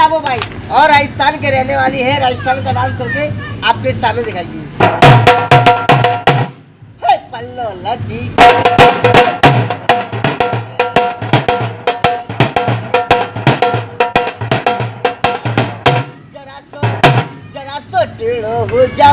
गुलाबो भाई और राजस्थान के रहने वाली है, राजस्थान का डांस करके आपके सामने दिखाएगी। पल्लो लड्डी जरा सो टेढ़ो हो जा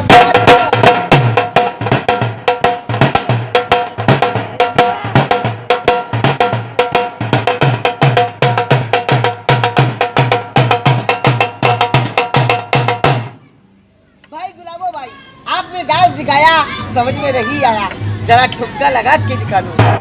आपने डांस दिखाया, समझ में नहीं आया, जरा ठुमका लगा के दिखा दो।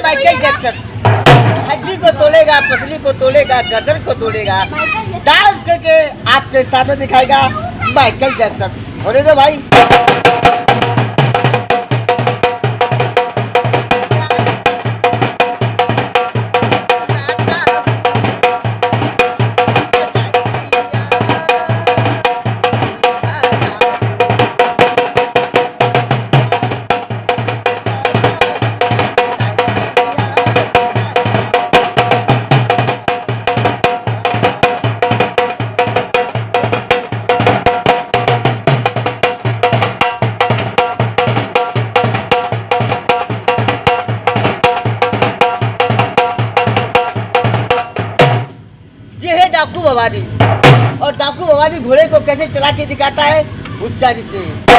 माइकल जैक्सन हड्डी को तोड़ेगा, पसली को तोड़ेगा, गर्दन को तोड़ेगा, डांस करके आपके सामने दिखाएगा माइकल जैक्सन। होने दो भाई। डाकू बवादी और डाकू बवादी घोड़े को कैसे चला के दिखाता है होशियारी से।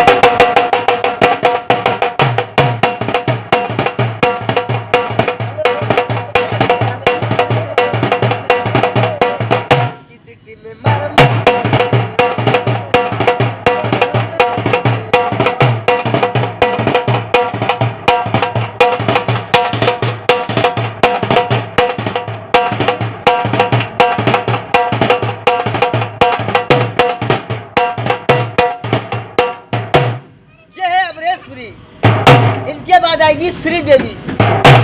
इनके बाद आएगी श्रीदेवी।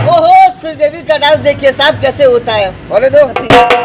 ओहो, श्रीदेवी का डांस देखिए साहब कैसे होता है। बोले दो।